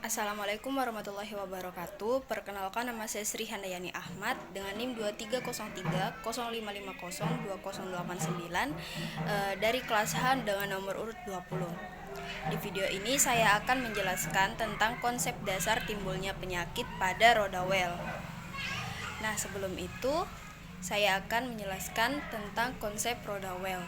Assalamualaikum warahmatullahi wabarakatuh. Perkenalkan, nama saya Sri Handayani Ahmad dengan NIM 2303 05502089 dari kelas H dengan nomor urut 20. Di video ini saya akan menjelaskan tentang konsep dasar timbulnya penyakit pada roda well. Nah, sebelum itu saya akan menjelaskan tentang konsep roda well.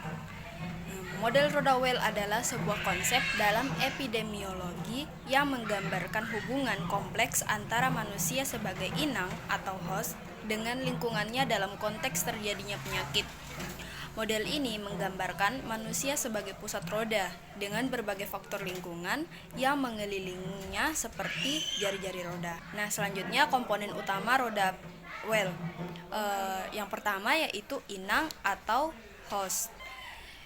Model roda well adalah sebuah konsep dalam epidemiologi yang menggambarkan hubungan kompleks antara manusia sebagai inang atau host dengan lingkungannya dalam konteks terjadinya penyakit. Model ini menggambarkan manusia sebagai pusat roda dengan berbagai faktor lingkungan yang mengelilinginya seperti jari-jari roda. Nah, selanjutnya komponen utama roda well. Yang pertama yaitu inang atau host.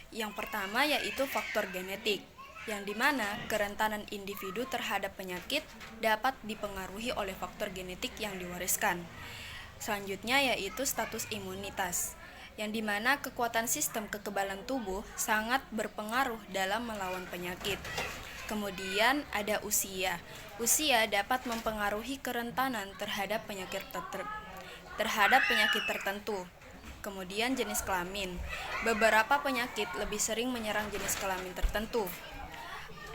Yang pertama yaitu faktor genetik, yang dimana kerentanan individu terhadap penyakit dapat dipengaruhi oleh faktor genetik yang diwariskan. Selanjutnya yaitu status imunitas, yang dimana kekuatan sistem kekebalan tubuh sangat berpengaruh dalam melawan penyakit. Kemudian ada usia. Usia dapat mempengaruhi kerentanan terhadap penyakit tertentu. Kemudian jenis kelamin. Beberapa penyakit lebih sering menyerang jenis kelamin tertentu.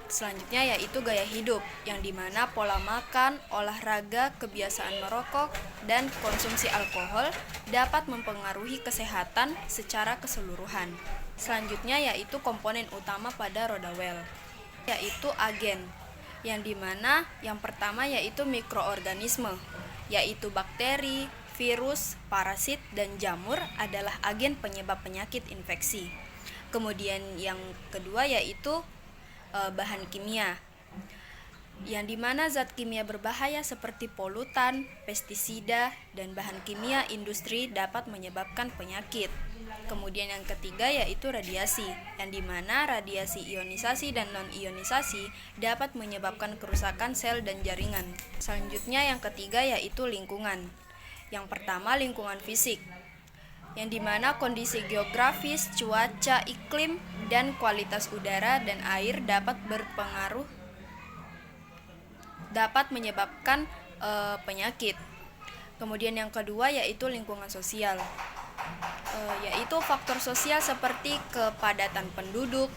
Selanjutnya yaitu gaya hidup, yang dimana pola makan, olahraga, kebiasaan merokok, dan konsumsi alkohol dapat mempengaruhi kesehatan secara keseluruhan. Selanjutnya yaitu komponen utama pada roda well, yaitu agen, yang dimana yang pertama yaitu mikroorganisme, yaitu bakteri, virus, parasit, dan jamur adalah agen penyebab penyakit infeksi. Kemudian yang kedua yaitu bahan kimia, yang dimana zat kimia berbahaya seperti polutan, pestisida, dan bahan kimia industri dapat menyebabkan penyakit. Kemudian yang ketiga yaitu radiasi, yang dimana radiasi ionisasi dan non-ionisasi dapat menyebabkan kerusakan sel dan jaringan. Selanjutnya yang ketiga yaitu lingkungan. Yang pertama lingkungan fisik, yang dimana kondisi geografis, cuaca, iklim, dan kualitas udara dan air dapat berpengaruh, dapat menyebabkan penyakit. Kemudian yang kedua yaitu lingkungan sosial, yaitu faktor sosial seperti kepadatan penduduk,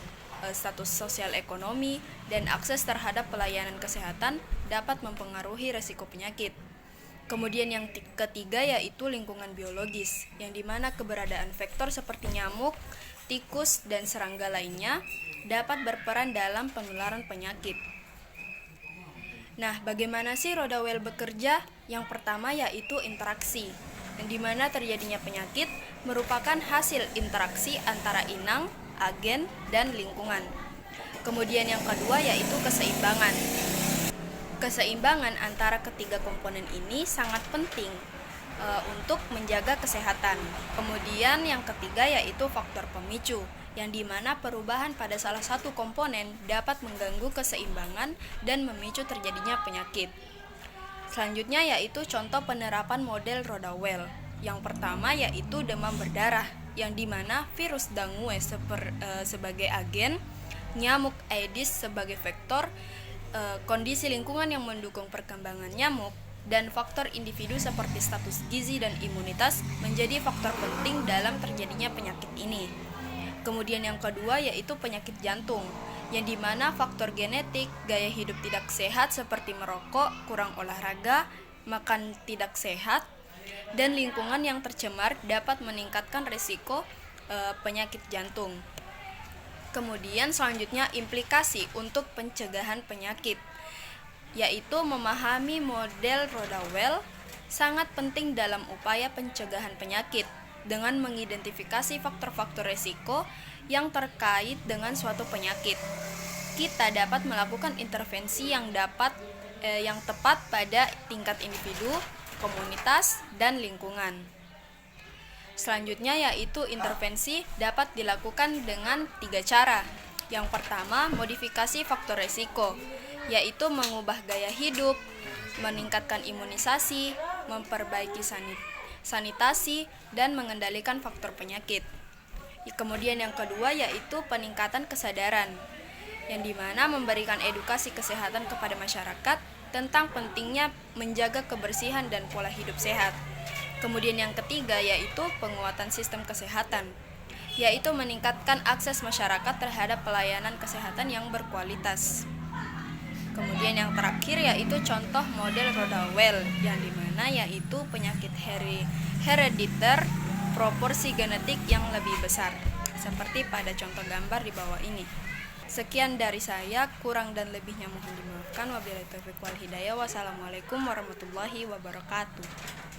status sosial ekonomi, dan akses terhadap pelayanan kesehatan dapat mempengaruhi risiko penyakit. Kemudian yang ketiga yaitu lingkungan biologis, yang dimana keberadaan vektor seperti nyamuk, tikus, dan serangga lainnya dapat berperan dalam penularan penyakit. Nah, bagaimana sih roda well bekerja? Yang pertama yaitu interaksi, yang dimana terjadinya penyakit merupakan hasil interaksi antara inang, agen, dan lingkungan. Kemudian yang kedua yaitu keseimbangan. Keseimbangan antara ketiga komponen ini sangat penting untuk menjaga kesehatan. Kemudian yang ketiga yaitu faktor pemicu, yang dimana perubahan pada salah satu komponen dapat mengganggu keseimbangan dan memicu terjadinya penyakit. Selanjutnya yaitu contoh penerapan model roda well. Yang pertama yaitu demam berdarah, yang dimana virus dengue sebagai agen, nyamuk Aedes sebagai vektor, kondisi lingkungan yang mendukung perkembangan nyamuk, dan faktor individu seperti status gizi dan imunitas menjadi faktor penting dalam terjadinya penyakit ini. Kemudian yang kedua yaitu penyakit jantung, yang dimana faktor genetik, gaya hidup tidak sehat seperti merokok, kurang olahraga, makan tidak sehat, dan lingkungan yang tercemar dapat meningkatkan risiko penyakit jantung. Kemudian selanjutnya implikasi untuk pencegahan penyakit, yaitu memahami model roda well sangat penting dalam upaya pencegahan penyakit dengan mengidentifikasi faktor-faktor risiko yang terkait dengan suatu penyakit. Kita dapat melakukan intervensi yang tepat pada tingkat individu, komunitas, dan lingkungan. Selanjutnya yaitu intervensi dapat dilakukan dengan 3 cara. Yang pertama, modifikasi faktor risiko, yaitu mengubah gaya hidup, meningkatkan imunisasi, memperbaiki sanitasi, dan mengendalikan faktor penyakit. Kemudian yang kedua yaitu peningkatan kesadaran, yang dimana memberikan edukasi kesehatan kepada masyarakat tentang pentingnya menjaga kebersihan dan pola hidup sehat. Kemudian yang ketiga yaitu penguatan sistem kesehatan, yaitu meningkatkan akses masyarakat terhadap pelayanan kesehatan yang berkualitas. Kemudian yang terakhir yaitu contoh model Rodawell, yang dimana yaitu penyakit herediter proporsi genetik yang lebih besar, seperti pada contoh gambar di bawah ini. Sekian dari saya, kurang dan lebihnya mohon dimaafkan. Wabillahi taufiq wal hidayah. Wassalamualaikum warahmatullahi wabarakatuh.